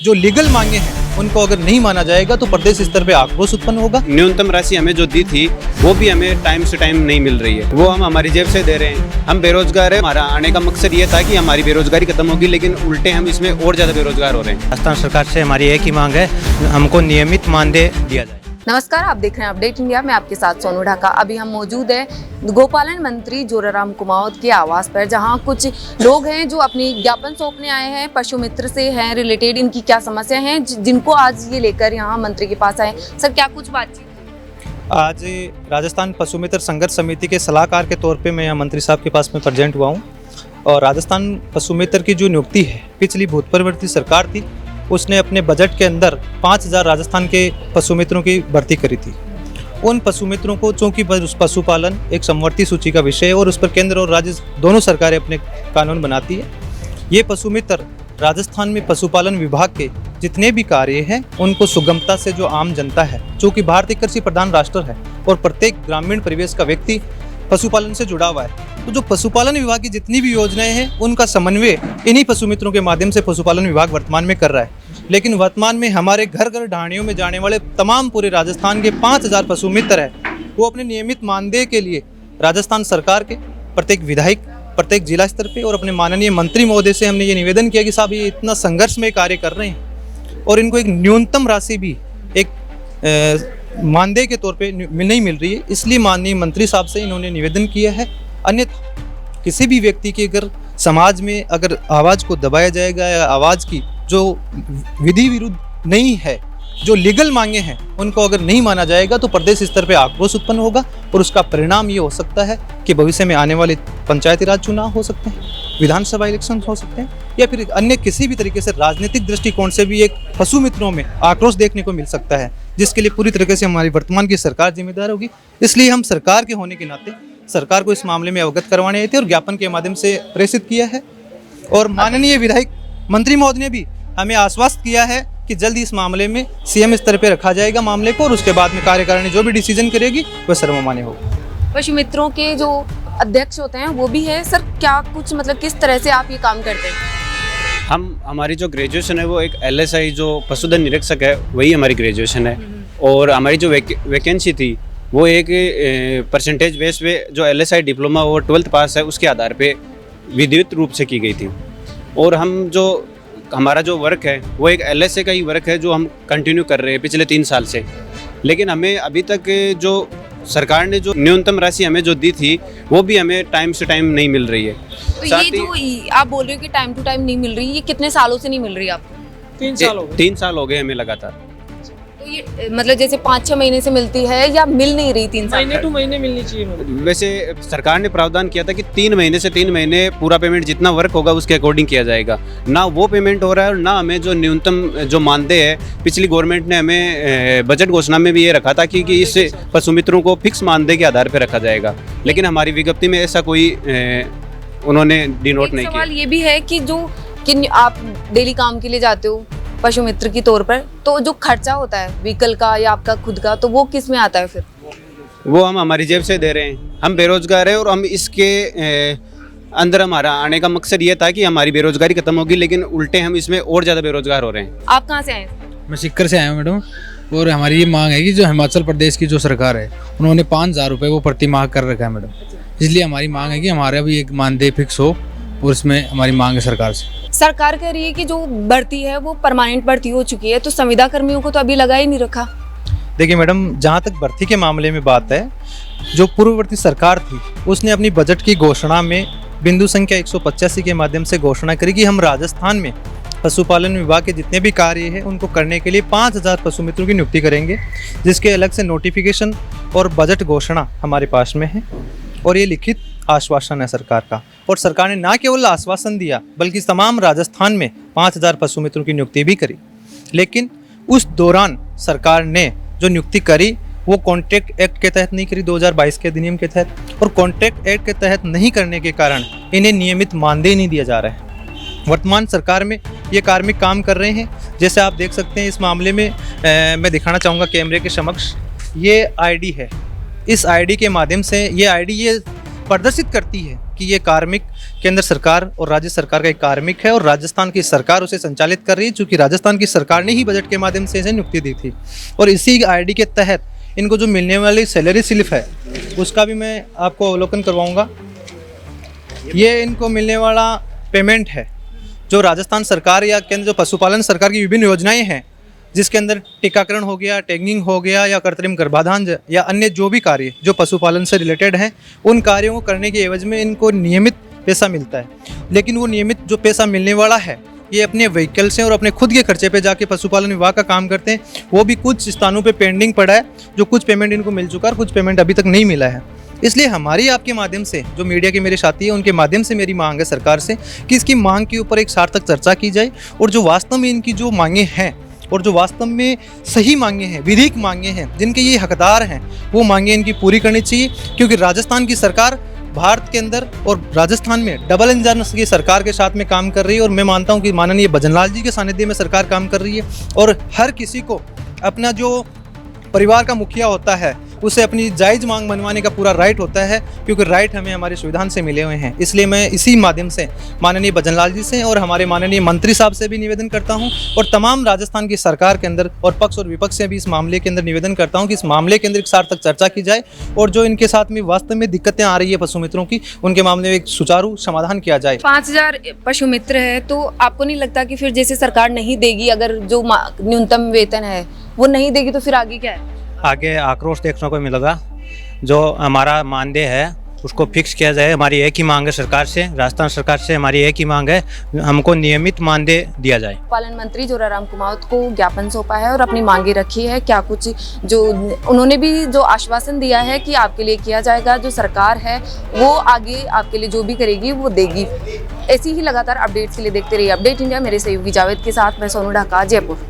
जो लीगल मांगे हैं उनको अगर नहीं माना जाएगा तो प्रदेश स्तर पे आक्रोश उत्पन्न होगा। न्यूनतम राशि हमें जो दी थी वो भी हमें टाइम से टाइम नहीं मिल रही है, वो हम हमारी जेब से दे रहे हैं। हम बेरोजगार हैं, हमारा आने का मकसद ये था कि हमारी बेरोजगारी खत्म होगी, लेकिन उल्टे हम इसमें और ज़्यादा बेरोजगार हो रहे हैं। राजस्थान सरकार से हमारी एक ही मांग है, हमको नियमित मानदेय दिया जाए। नमस्कार, आप देख रहे हैं अपडेट इंडिया में आपके साथ सोनू ढाका। अभी हम मौजूद हैं गोपालन मंत्री जोराराम कुमावत के आवास पर, जहां कुछ लोग हैं जो अपनी ज्ञापन सौंपने आए हैं, पशु मित्र से हैं रिलेटेड, इनकी क्या समस्या हैं जिनको आज ये लेकर यहाँ मंत्री के पास आए। सर, क्या कुछ बातचीत? आज राजस्थान पशु मित्र संघर्ष समिति के सलाहकार के तौर पे मैं यहाँ मंत्री साहब के पास में प्रेजेंट हुआ हूँ। और राजस्थान पशु मित्र की जो नियुक्ति है, पिछली भूतपूर्व सरकार थी, उसने अपने बजट के अंदर 5000 राजस्थान के पशु मित्रों की भर्ती करी थी। उन पशु मित्रों को, चूँकि पशुपालन एक समवर्ती सूची का विषय है और उस पर केंद्र और राज्य दोनों सरकारें अपने कानून बनाती है, ये पशु मित्र राजस्थान में पशुपालन विभाग के जितने भी कार्य हैं उनको सुगमता से जो आम जनता है, चूँकि भारतीय कृषि प्रधान राष्ट्र है और प्रत्येक ग्रामीण परिवेश का व्यक्ति पशुपालन से जुड़ा हुआ है, तो जो पशुपालन विभाग की जितनी भी योजनाएं हैं उनका समन्वय इन्हीं पशु मित्रों के माध्यम से पशुपालन विभाग वर्तमान में कर रहा है। लेकिन वर्तमान में हमारे घर घर ढाणियों में जाने वाले तमाम पूरे राजस्थान के 5000 पशु मित्र हैं, वो अपने नियमित मानदेय के लिए राजस्थान सरकार के प्रत्येक विधायक, प्रत्येक जिला स्तर पे और अपने माननीय मंत्री महोदय से हमने ये निवेदन किया कि साहब ये इतना संघर्ष में कार्य कर रहे हैं और इनको एक न्यूनतम राशि भी एक मानदेय के तौर पे नहीं मिल रही है, इसलिए माननीय मंत्री साहब से इन्होंने निवेदन किया है। अन्यथा किसी भी व्यक्ति की अगर समाज में अगर आवाज़ को दबाया जाएगा या आवाज़ की जो विधि विरुद्ध नहीं है, जो लीगल मांगे हैं उनको अगर नहीं माना जाएगा तो प्रदेश स्तर पे आक्रोश उत्पन्न होगा और उसका परिणाम ये हो सकता है कि भविष्य में आने वाले पंचायती राज चुनाव हो सकते हैं, विधानसभा इलेक्शन हो सकते हैं, या फिर अन्य किसी भी तरीके से राजनीतिक दृष्टिकोण से भी एक पशु मित्रों में आक्रोश देखने को मिल सकता है, जिसके लिए पूरी तरीके से हमारी वर्तमान की सरकार जिम्मेदार होगी। इसलिए हम सरकार के होने के नाते सरकार को इस मामले में अवगत करवाने आए थे और ज्ञापन के माध्यम से प्रेषित किया है। और माननीय विधायक मंत्री महोदय ने भी हमें आश्वस्त किया है कि जल्द ही इस मामले में सीएम स्तर पर रखा जाएगा मामले को, और उसके बाद में कार्यकारिणी जो भी डिसीजन करेगी वह सर्वमान्य होगा। पशु मित्रों के जो अध्यक्ष होते हैं वो भी है। सर, क्या कुछ मतलब किस तरह से आप ये काम करते हैं? हमारी जो ग्रेजुएशन है वो एक LSI जो पशुधन निरीक्षक है वही हमारी ग्रेजुएशन है, और हमारी जो वैकेंसी थी वो एक परसेंटेज बेस पे जो LSI डिप्लोमा और 12th पास है उसके आधार पे विधिवत रूप से की गई थी। और हमारा जो वर्क है वो एक LSA का ही वर्क है जो हम कंटिन्यू कर रहे हैं पिछले 3 साल से। लेकिन हमें अभी तक जो सरकार ने जो न्यूनतम राशि हमें जो दी थी वो भी हमें टाइम से टाइम नहीं मिल रही है। तो ये जो आप बोल रहे हो कि टाइम टू टाइम नहीं मिल रही, ये कितने सालों से नहीं मिल रही आपको? 3 साल हो गए हमें लगातार। तो ये मतलब जैसे 5-6 महीने से मिलती है या मिल नहीं रही? 3 साल महीने टू महीने मिलनी चाहिए। वैसे सरकार ने प्रावधान किया था कि 3 महीने से 3 महीने पूरा पेमेंट जितना वर्क होगा उसके अकॉर्डिंग किया जाएगा, ना वो पेमेंट हो रहा है और ना हमें जो न्यूनतम जो मानदेय है, पिछली गवर्नमेंट ने हमें बजट घोषणा में भी ये रखा था कि इस पशु मित्रों को फिक्स मानदेय के आधार पर रखा जाएगा, लेकिन हमारी विज्ञप्ति में ऐसा कोई उन्होंने डिनोट नहीं किया। सवाल ये भी है कि आप डेली काम के लिए जाते हो पशु मित्र की तौर पर, तो जो खर्चा होता है व्हीकल का या आपका खुद का, तो वो किस में आता है फिर? वो हम हमारी जेब से दे रहे हैं। हम बेरोजगार हैं और हम इसके अंदर हमारा आने का मकसद ये था कि हमारी बेरोजगारी खत्म होगी, लेकिन उल्टे हम इसमें और ज़्यादा बेरोजगार हो रहे हैं। आप कहाँ से आए? मैं सिक्कर से आया हूँ मैडम, और हमारी ये मांग है कि जो हिमाचल प्रदेश की जो सरकार है उन्होंने 5000 रुपये वो प्रति माह कर रखा है मैडम, इसलिए हमारी मांग है कि हमारा भी एक मानदेय फिक्स हो, और इसमें हमारी मांग है सरकार से। सरकार कह रही है कि जो भर्ती है वो परमानेंट भर्ती हो चुकी है, तो संविदा कर्मियों को तो अभी लगा ही नहीं रखा। देखिए मैडम, जहाँ तक भर्ती के मामले में बात है, जो पूर्ववर्ती सरकार थी उसने अपनी बजट की घोषणा में बिंदु संख्या 185 के माध्यम से घोषणा करी कि हम राजस्थान में पशुपालन विभाग के जितने भी कार्य हैं उनको करने के लिए 5000 पशु मित्रों की नियुक्ति करेंगे, जिसके अलग से नोटिफिकेशन और बजट घोषणा हमारे पास में है। और ये लिखित आश्वासन है सरकार का, और सरकार ने ना केवल आश्वासन दिया बल्कि तमाम राजस्थान में 5000 पशु मित्रों की नियुक्ति भी करी। लेकिन उस दौरान सरकार ने जो नियुक्ति करी वो कॉन्ट्रैक्ट एक्ट के तहत नहीं करी, 2022 के अधिनियम के तहत, और कॉन्ट्रैक्ट एक्ट के तहत नहीं करने के कारण इन्हें नियमित मानदेय नहीं दिया जा रहा है। वर्तमान सरकार में ये कार्मिक काम कर रहे हैं, जैसे आप देख सकते हैं इस मामले में मैं दिखाना चाहूँगा कैमरे के समक्ष, ये ID है। इस ID के माध्यम से ये प्रदर्शित करती है कि ये कार्मिक केंद्र सरकार और राज्य सरकार का एक कार्मिक है और राजस्थान की सरकार उसे संचालित कर रही है, चूँकि राजस्थान की सरकार ने ही बजट के माध्यम से इसे नियुक्ति दी थी। और इसी आईडी के तहत इनको जो मिलने वाली सैलरी स्लिप है उसका भी मैं आपको अवलोकन करवाऊँगा। ये इनको मिलने वाला पेमेंट है जो राजस्थान सरकार या केंद्र जो पशुपालन सरकार की विभिन्न योजनाएं हैं, जिसके अंदर टीकाकरण हो गया, टैगिंग हो गया या कृत्रिम गर्भाधान या अन्य जो भी कार्य जो पशुपालन से रिलेटेड हैं, उन कार्यों को करने के एवज में इनको नियमित पैसा मिलता है। लेकिन वो नियमित जो पैसा मिलने वाला है ये अपने व्हीकल से और अपने खुद के खर्चे पे जाके पशुपालन विभाग का काम करते हैं। वो भी कुछ स्थानों पे पेंडिंग पड़ा है, जो कुछ पेमेंट इनको मिल चुका है और कुछ पेमेंट अभी तक नहीं मिला है। इसलिए हमारी आपके माध्यम से, जो मीडिया के मेरे साथी हैं उनके माध्यम से मेरी मांग है सरकार से कि इसकी मांग के ऊपर एक सार्थक चर्चा की जाए और जो वास्तव में इनकी जो मांगें हैं और जो वास्तव में सही मांगें हैं, विधिक मांगें हैं, जिनके ये हकदार हैं, वो मांगें इनकी पूरी करनी चाहिए। क्योंकि राजस्थान की सरकार भारत के अंदर और राजस्थान में डबल इंजन की सरकार के साथ में काम कर रही है और मैं मानता हूँ कि माननीय भजनलाल जी के सानिध्य में सरकार काम कर रही है और हर किसी को अपना जो परिवार का मुखिया होता है उसे अपनी जायज़ मांग मनवाने का पूरा राइट होता है, क्योंकि राइट हमें हमारे संविधान से मिले हुए हैं। इसलिए मैं इसी माध्यम से माननीय भजनलाल जी से और हमारे माननीय मंत्री साहब से भी निवेदन करता हूं और तमाम राजस्थान की सरकार के अंदर और पक्ष और विपक्ष से भी इस मामले के अंदर निवेदन करता हूं कि इस मामले के अंदर एक सार्थक चर्चा की जाए और जो इनके साथ में वास्तव में दिक्कतें आ रही है पशु मित्रों की, उनके मामले में एक सुचारू समाधान किया जाए। 5000 पशु मित्र है, तो आपको नहीं लगता कि फिर जैसे सरकार नहीं देगी, अगर जो न्यूनतम वेतन है वो नहीं देगी, तो फिर आगे क्या है? आगे आक्रोश देखने को मिलेगा। जो हमारा मानदेय है उसको फिक्स किया जाए। हमारी एक ही मांग है सरकार से, राजस्थान सरकार से हमारी एक ही मांग है, हमको नियमित मानदेय दिया जाए। पालन मंत्री जोराराम कुमावत को ज्ञापन सौंपा है और अपनी मांगे रखी है। क्या कुछ जो उन्होंने भी जो आश्वासन दिया है कि आपके लिए किया जाएगा, जो सरकार है वो आगे आपके लिए जो भी करेगी वो देगी। ऐसी ही लगातार अपडेट्स के लिए देखते रहिए अपडेट इंडिया। मेरे सहयोगी जावेद के साथ मैं सोनू ढाका, जयपुर।